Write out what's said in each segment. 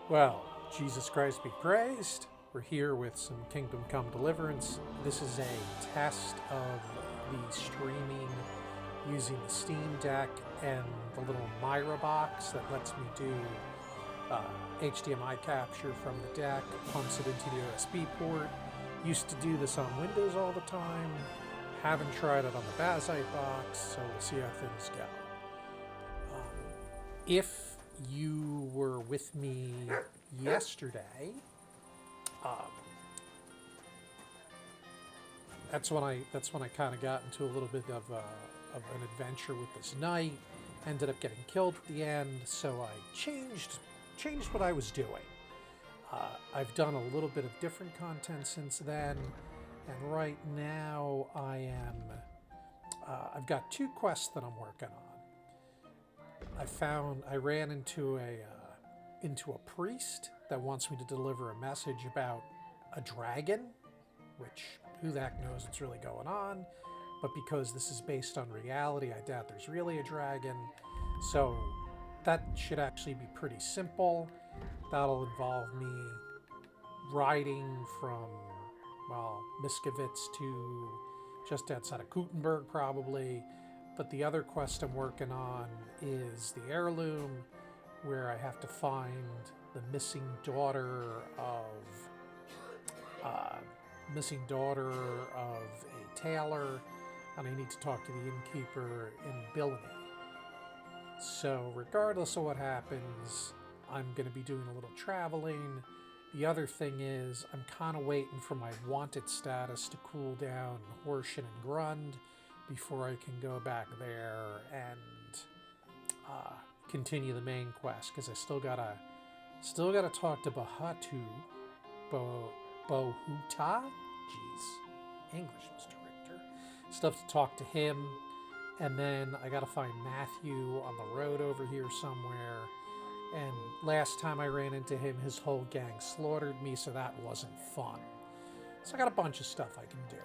Well, Jesus Christ be praised. We're here with some Kingdom Come Deliverance. This is a test of the streaming using the Steam Deck and the little Myra box that lets me do HDMI capture from the deck, pumps it into the USB port. Used to do this on Windows all the time. Haven't tried it on the Bazite box, so we'll see how things go. If you were with me yesterday, that's when I kind of got into a little bit of an adventure with this knight. Ended up getting killed at the end, so I changed what I was doing. I've done a little bit of different content since then, and right now I've got two quests that I'm working on. I ran into a priest that wants me to deliver a message about a dragon, which who the heck knows what's really going on. But because this is based on reality, I doubt there's really a dragon. So that should actually be pretty simple. That'll involve me riding from, well, Miskovitz to just outside of Gutenberg probably. But the other quest I'm working on is the heirloom, where I have to find the missing daughter of a tailor, and I need to talk to the innkeeper in Billany. So regardless of what happens, I'm going to be doing a little traveling. The other thing is I'm kind of waiting for my wanted status to cool down in Horsham and Grund before I can go back there and continue the main quest, because I still gotta talk to Bahatu Bohuta. Jeez, English, Mr. Richter. Still have to talk to him, and then I gotta find Matthew on the road over here somewhere. And last time I ran into him, his whole gang slaughtered me, so that wasn't fun. So I got a bunch of stuff I can do.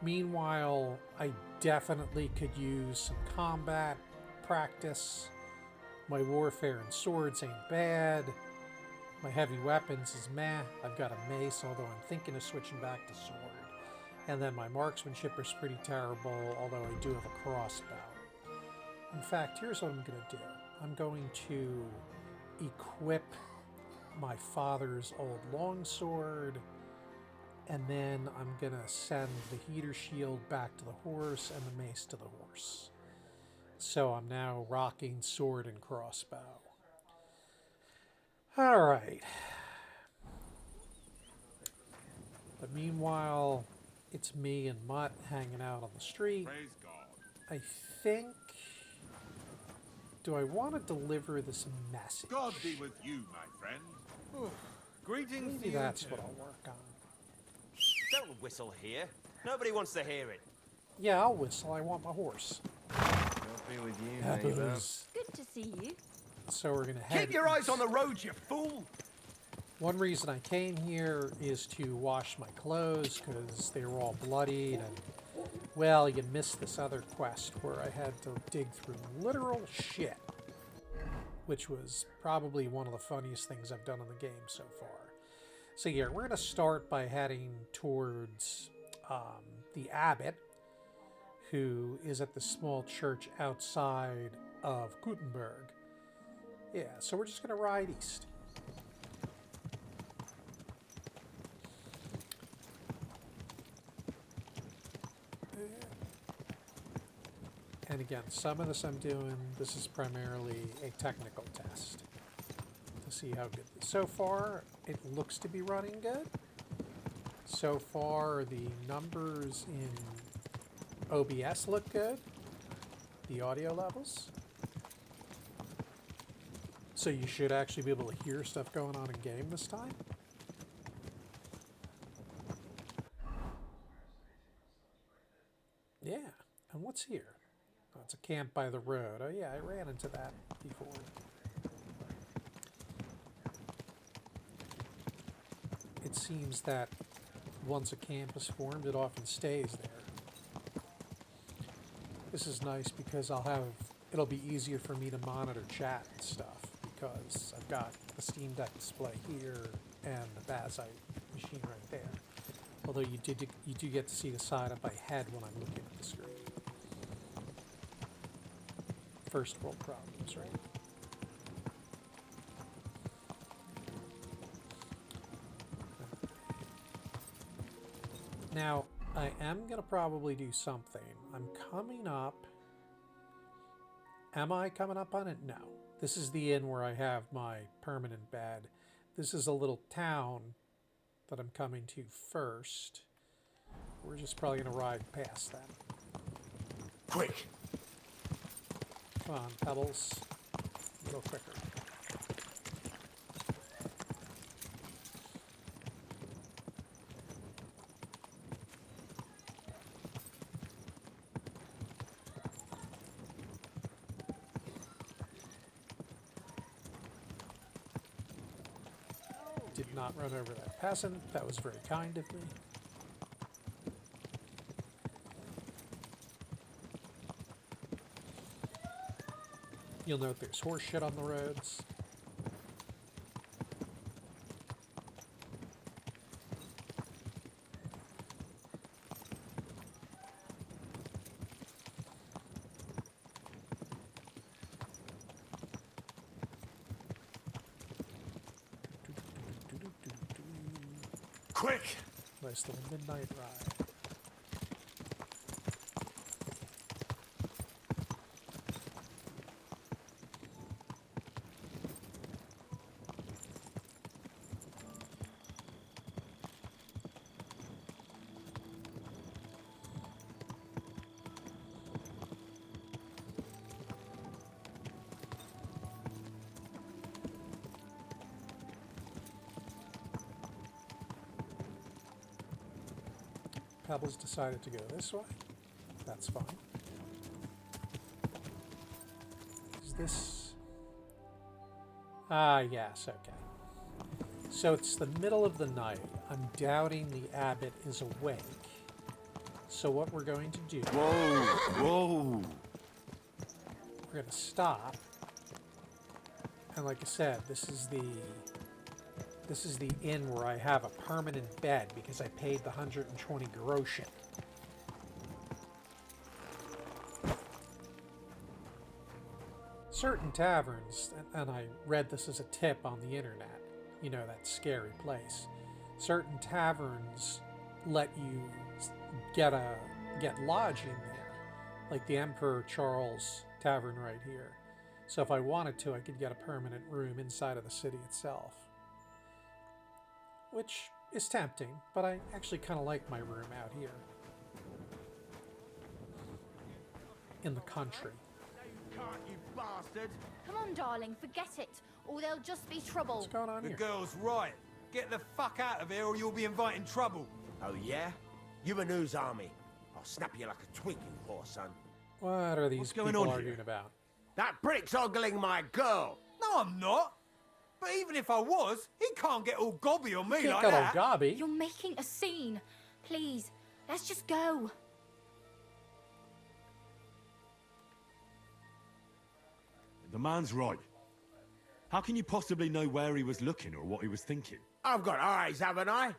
Meanwhile, I definitely could use some combat practice. My warfare and swords ain't bad. My heavy weapons is meh. I've got a mace, although I'm thinking of switching back to sword. And then my marksmanship is pretty terrible, although I do have a crossbow. In fact, here's what I'm going to do. I'm going to equip my father's old longsword, and then I'm going to send the heater shield back to the horse and the mace to the horse. So I'm now rocking sword and crossbow. All right. But meanwhile, it's me and Mutt hanging out on the street. Praise God. I think... Do I want to deliver this message? God be with you, my friend. Greetings to Maybe you that's too. what I'll work on. Don't whistle here. Nobody wants to hear it. Yeah, I'll whistle. I want my horse. God be with you, neighbour. Booze. Good to see you. So we're going to head Keep your eyes east. on the road, you fool! One reason I came here is to wash my clothes because they were all bloodied, and, well, you missed this other quest where I had to dig through literal shit, which was probably one of the funniest things I've done in the game so far. So yeah, we're going to start by heading towards the abbot, who is at the small church outside of Gutenberg. Yeah, so we're just going to ride east. And again, some of this I'm doing, this is primarily a technical test to see how good. So far, it looks to be running good. So far, the numbers in OBS look good. The audio levels. So you should actually be able to hear stuff going on in game this time. Yeah, and what's here? Oh, it's a camp by the road. Oh yeah, I ran into that before. It seems that once a camp is formed, it often stays there. This is nice because it'll be easier for me to monitor chat and stuff, because I've got the Steam Deck display here and the Bazite machine right there. Although you do get to see the side of my head when I'm looking at the screen. First world problems, right? Now, I am going to probably do something. I'm coming up. Am I coming up on it? No. This is the inn where I have my permanent bed. This is a little town that I'm coming to first. We're just probably going to ride past them. Quick! Come on, Pebbles. A little quicker. Did not run over that peasant. That was very kind of me. You'll note there's horse shit on the roads. Quick! Nice little midnight ride. Pebbles decided to go this way. That's fine. Is this... Ah, yes, okay. So it's the middle of the night. I'm doubting the abbot is awake. So what we're going to do... Whoa! Whoa! We're going to stop. And like I said, this is the inn where I have a permanent bed because I paid the 120 groschen. Certain taverns, and I read this as a tip on the internet, you know, that scary place. Certain taverns let you get lodging there, like the Emperor Charles Tavern right here. So if I wanted to, I could get a permanent room inside of the city itself. Which is tempting, but I actually kind of like my room out here. In the country. You can't, you bastard! Come on, darling, forget it, or there'll just be trouble. What's going on The here? girl's right. Get the fuck out of here or you'll be inviting trouble. Oh, yeah? You a news army? I'll snap you like a twig, you poor son. What are these What's going people on arguing here? about? That brick's ogling my girl! No, I'm not. But even if I was, he can't get all gobby on me Can't like get all that. gobby. You're making a scene. Please, let's just go. The man's right. How can you possibly know where he was looking or what he was thinking? I've got eyes, haven't I?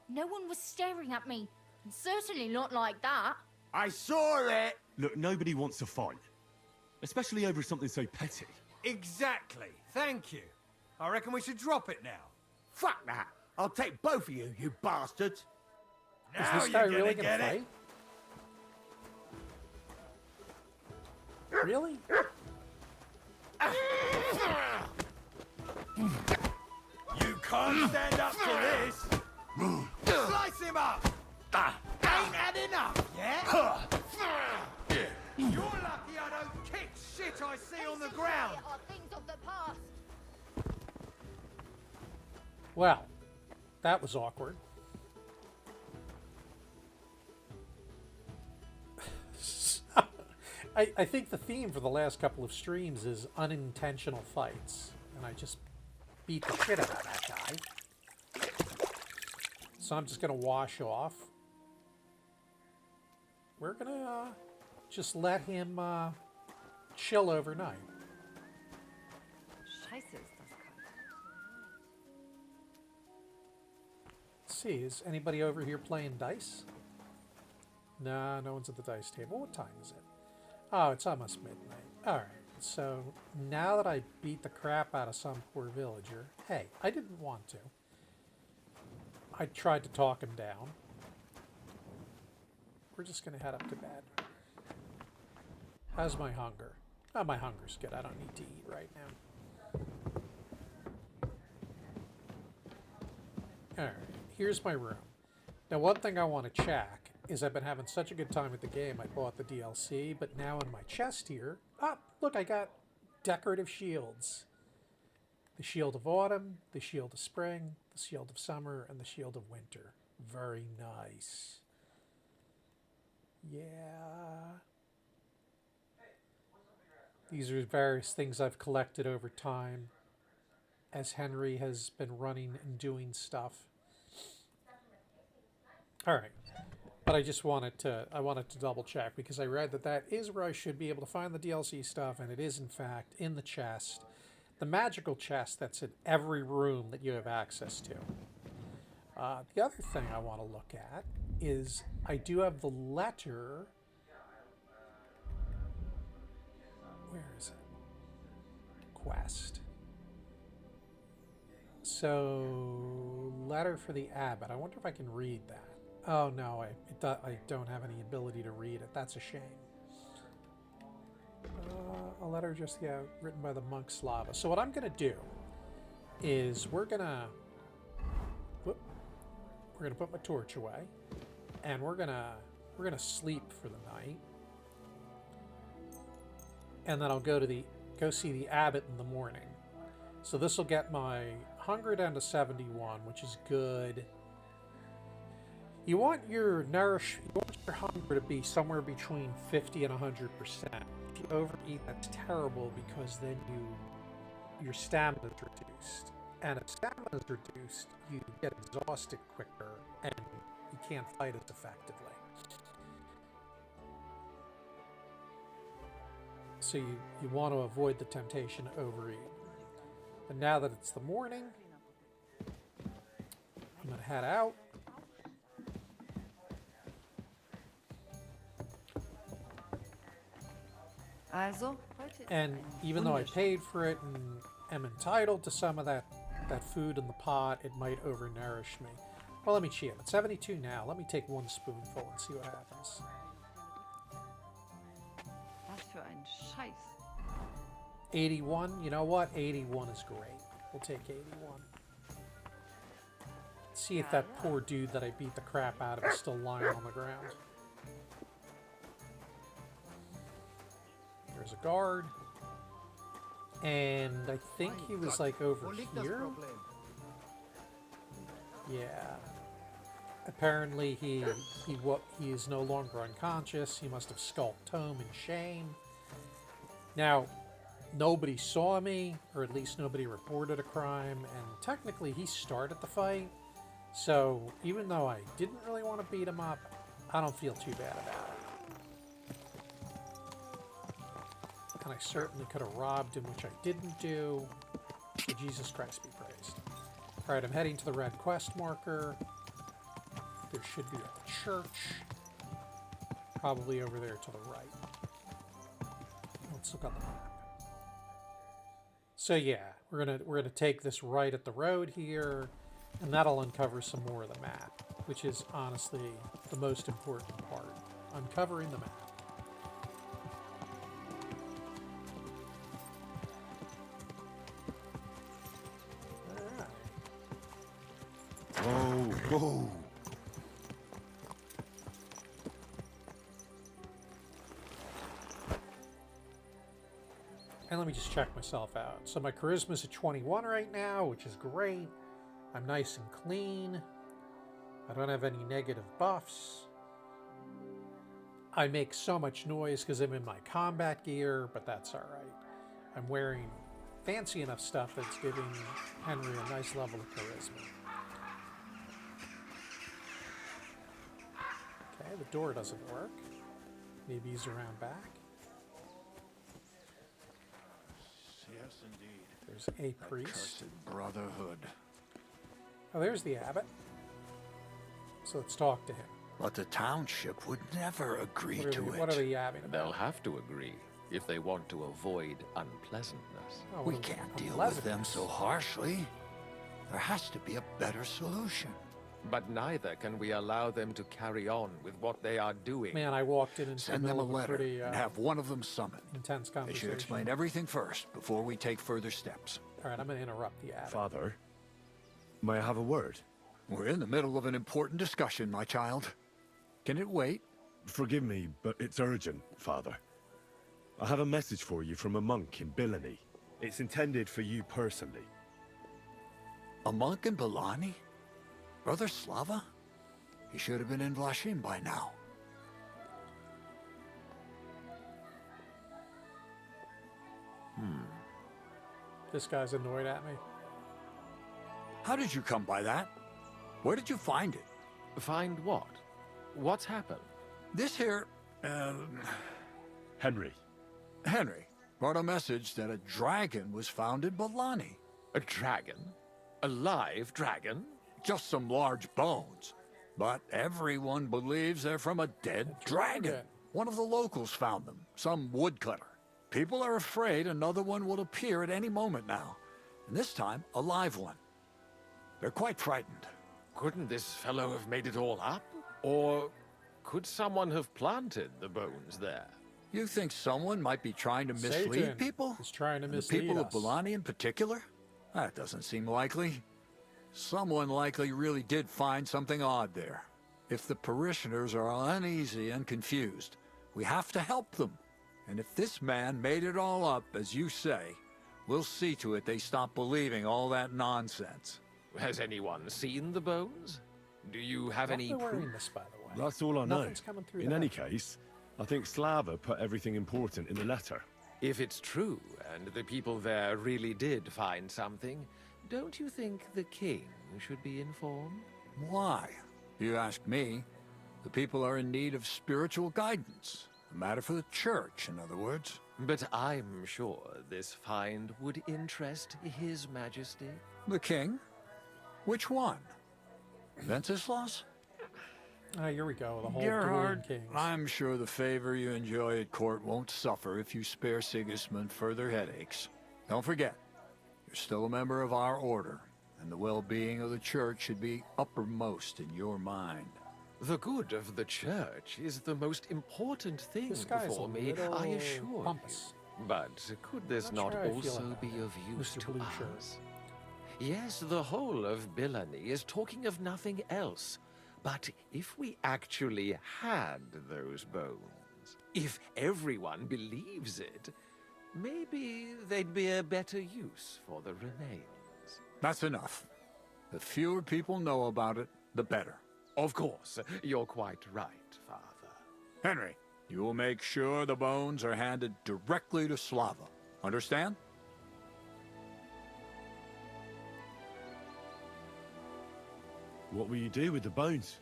No one was staring at me. And certainly not like that. I saw it! Look, nobody wants to fight. Especially over something so petty. Exactly. Thank you. I reckon we should drop it now. Fuck that! I'll take both of you, you bastards! Is Now this you're guy gonna really going get to it. fight? Really? You can't stand up to this. Slice him up. Ain't had enough, yeah? You're lucky I don't kick shit I see on the ground. Are things of the past. Well, that was awkward. I think the theme for the last couple of streams is unintentional fights. And I just beat the shit out of that guy. So I'm just going to wash off. We're going to just let him chill overnight. Scheiße, ist see. Is anybody over here playing dice? Nah, no one's at the dice table. What time is it? Oh, it's almost midnight. Alright, so now that I beat the crap out of some poor villager... Hey, I didn't want to. I tried to talk him down. We're just going to head up to bed. How's my hunger? Oh, my hunger's good. I don't need to eat right now. Alright, here's my room. Now, one thing I want to check is I've been having such a good time with the game, I bought the DLC, but now in my chest here... Ah, look, I got decorative shields. The Shield of Autumn, the Shield of Spring, the Shield of Summer, and the Shield of Winter. Very nice. Yeah. These are various things I've collected over time as Henry has been running and doing stuff. Alright. But I just wanted to double check because I read that is where I should be able to find the DLC stuff, and it is in fact in the chest. The magical chest that's in every room that you have access to. The other thing I want to look at is I do have the letter. Where is it? Quest. So, letter for the abbot. I wonder if I can read that. Oh no, I don't have any ability to read it. That's a shame. A letter just, yeah, written by the monk Slava. So what I'm going to do is we're going to put my torch away, and we're going to sleep for the night. And then I'll go see the abbot in the morning. So this will get my hunger down to 71, which is good. You want your hunger to be somewhere between 50 and 100%. If you overeat, that's terrible because then your stamina is reduced. And if stamina is reduced, you get exhausted quicker and you can't fight as effectively. So you want to avoid the temptation to overeat. And now that it's the morning, I'm going to head out. And even though I paid for it and am entitled to some of that food in the pot, it might overnourish me. Well, let me cheat. At 72 now, let me take one spoonful and see what happens. 81, you know what? 81 is great. We'll take 81. Let's see if that poor dude that I beat the crap out of is still lying on the ground. There's a guard. And I think he was like over here. Yeah. Apparently he is no longer unconscious. He must have skulked home in shame. Now, nobody saw me, or at least nobody reported a crime, and technically he started the fight. So even though I didn't really want to beat him up, I don't feel too bad about it. And I certainly could have robbed him, which I didn't do. So Jesus Christ be praised. Alright, I'm heading to the red quest marker. There should be a church. Probably over there to the right. Let's look on the map. So yeah, we're gonna take this right at the road here, and that'll uncover some more of the map, which is honestly the most important part. Uncovering the map. Whoa. And let me just check myself out. So my charisma's at 21 right now, which is great. I'm nice and clean. I don't have any negative buffs. I make so much noise because I'm in my combat gear, but that's alright. I'm wearing fancy enough stuff that's giving Henry a nice level of charisma. Okay, the door doesn't work. Maybe he's around back. Yes, indeed. There's a priest. Accursed brotherhood. Oh, there's the abbot. So let's talk to him. But the township would never agree to it. What are they yabbing about? They'll have to agree if they want to avoid unpleasantness. Oh, We what are can't deal with them so harshly. There has to be a better solution. But neither can we allow them to carry on with what they are doing. Man, I walked in into the Send them a middle of a letter pretty and have one of them summoned. intense They conversation. should explain everything first before we take further steps. All right, I'm going to interrupt the abbot. Father, may I have a word? We're in the middle of an important discussion, my child. Can it wait? Forgive me, but it's urgent, Father. I have a message for you from a monk in Bilani. It's intended for you personally. A monk in Bilani? Brother Slava? He should have been in Vlashim by now. This guy's annoyed at me. How did you come by that? Where did you find it? Find what? What's happened? This here, Henry, Henry, brought a message that a dragon was found in Bilani. A dragon? A live dragon? Just some large bones. But everyone believes they're from a dead dragon. One of the locals found them, some woodcutter. People are afraid another one will appear at any moment now. And this time, a live one. They're quite frightened. Couldn't this fellow have made it all up? Or could someone have planted the bones there? You think someone might be trying to mislead Satan people? is trying to And mislead the people us. of Bilani in particular? That doesn't seem likely. Someone likely really did find something odd there. If the parishioners are uneasy and confused, we have to help them. And if this man made it all up, as you say, we'll see to it they stop believing all that nonsense. Has anyone seen the bones? Do you have Why any are they wearing proof? this, by the way? that's all I know. Nothing's coming through In that. any case, I think Slava put everything important in the letter. If it's true, and the people there really did find something, don't you think the king should be informed? Why? You ask me. The people are in need of spiritual guidance. A matter for the church, in other words. But I'm sure this find would interest His Majesty. The king? Which one? Wenceslas? Ah, here we go. The whole Gerhard, dueling kings. I'm sure the favor you enjoy at court won't suffer if you spare Sigismund further headaches. Don't forget, you're still a member of our order, and the well-being of the church should be uppermost in your mind. The good of the church is the most important thing This guy's for a me, little I assure pompous. you. But could this Not not sure I feel also about be of use Mr. to Blue Shirt. us? Yes, the whole of Bilani is talking of nothing else. But if we actually had those bones, if everyone believes it, maybe they'd be a better use for the remains. That's enough. The fewer people know about it, the better. Of course, you're quite right, Father. Henry, you will make sure the bones are handed directly to Slava. Understand? What will you do with the bones?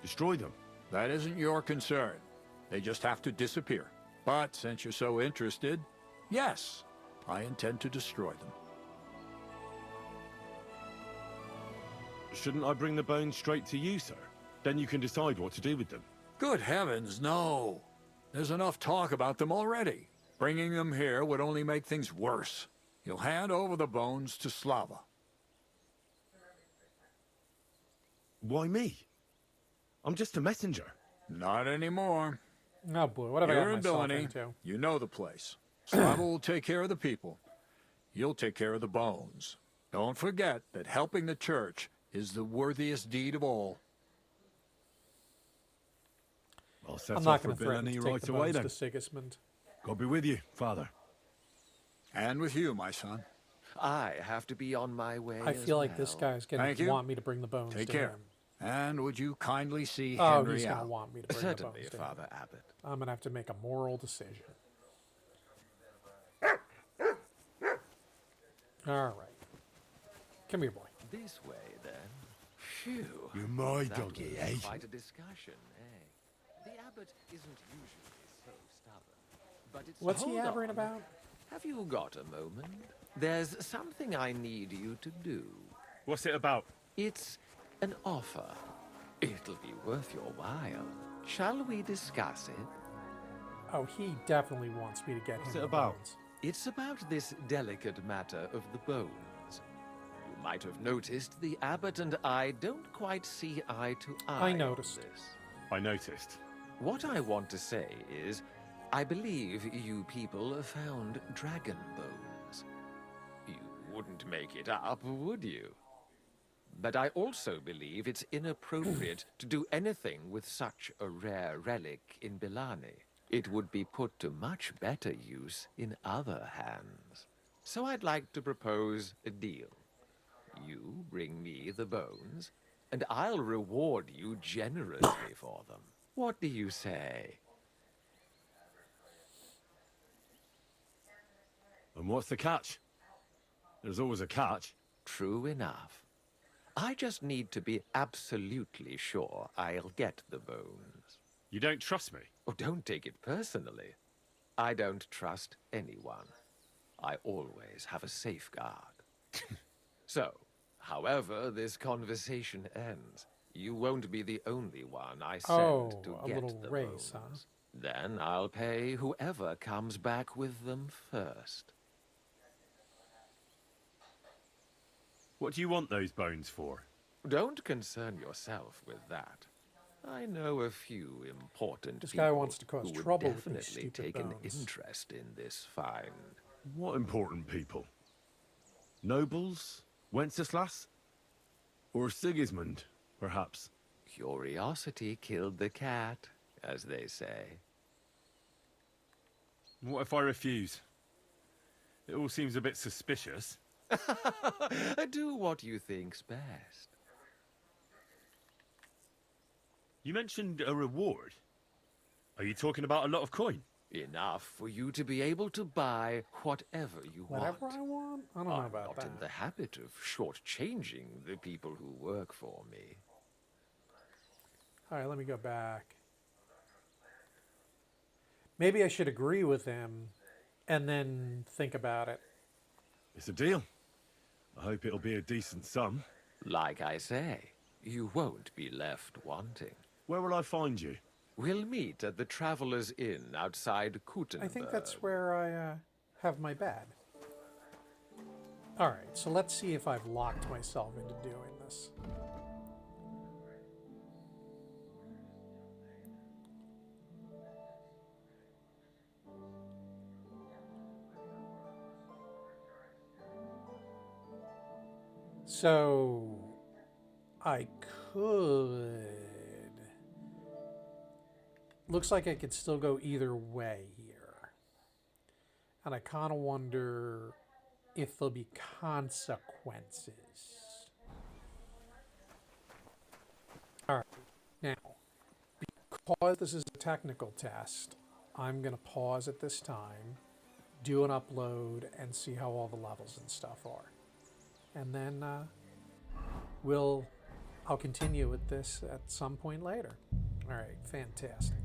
Destroy them? That isn't your concern. They just have to disappear. But since you're so interested, yes, I intend to destroy them. Shouldn't I bring the bones straight to you, sir? Then you can decide what to do with them. Good heavens, no. There's enough talk about them already. Bringing them here would only make things worse. You'll hand over the bones to Slava. Why me? I'm just a messenger. Not anymore. Oh boy, what have I You're got in myself Bilani. into? You know the place. Slava will take care of the people. You'll take care of the bones. Don't forget that helping the church is the worthiest deed of all. I'll set I'm off not for going to threaten to Bilani take right the away bones then. to Sigismund. God be with you, Father. And with you, my son. I have to be on my way. I feel like this guy's going Thank to you. want me to bring the bones Take to care. him. And would you kindly see Oh, Henry he's going to out? want me to bring Certainly, the bones to him. Father Abbot. I'm going to have to make a moral decision. All right. Come here, boy. This way, then. Phew. You're my That doggy, was eh? quite a discussion, eh? The abbot isn't usually so stubborn. But it's What's he hold yabbering on. about? Have you got a moment? There's something I need you to do. What's it about? It's an offer. It'll be worth your while. Shall we discuss it? Oh, he definitely wants me to get What's him it the about? bones. It's about this delicate matter of the bones. You might have noticed the abbot and I don't quite see eye to eye I noticed. on this. I noticed. What I want to say is, I believe you people found dragon bones. You wouldn't make it up, would you? But I also believe it's inappropriate to do anything with such a rare relic in Bilani. It would be put to much better use in other hands. So I'd like to propose a deal. You bring me the bones, and I'll reward you generously for them. What do you say? And what's the catch? There's always a catch. True enough. I just need to be absolutely sure I'll get the bones. You don't trust me? Oh, don't take it personally. I don't trust anyone. I always have a safeguard. So, however this conversation ends, you won't be the only one I send to a get little the race, bones. Then I'll pay whoever comes back with them first. What do you want those bones for? Don't concern yourself with that. I know a few important This people guy wants to cause who would trouble with these definitely stupid take an bones. interest in this find. What important people? Nobles? Wenceslas? Or Sigismund, perhaps? Curiosity killed the cat, as they say. What if I refuse? It all seems a bit suspicious. Do what you think's best. You mentioned a reward. Are you talking about a lot of coin? Enough for you to be able to buy whatever you Whatever want. I want? I don't know I'm about not that. in the habit of shortchanging the people who work for me. All right, let me go back. Maybe I should agree with him and then think about it. It's a deal. I hope it'll be a decent sum. Like I say, you won't be left wanting. Where will I find you? We'll meet at the Traveller's Inn outside Kutenberg. I think that's where I have my bed. All right, so let's see if I've locked myself into doing this. So I could. Looks like I could still go either way here. And I kind of wonder if there'll be consequences. All right. Now, because this is a technical test, I'm going to pause at this time, do an upload, and see how all the levels and stuff are. And then I'll continue with this at some point later. All right, fantastic.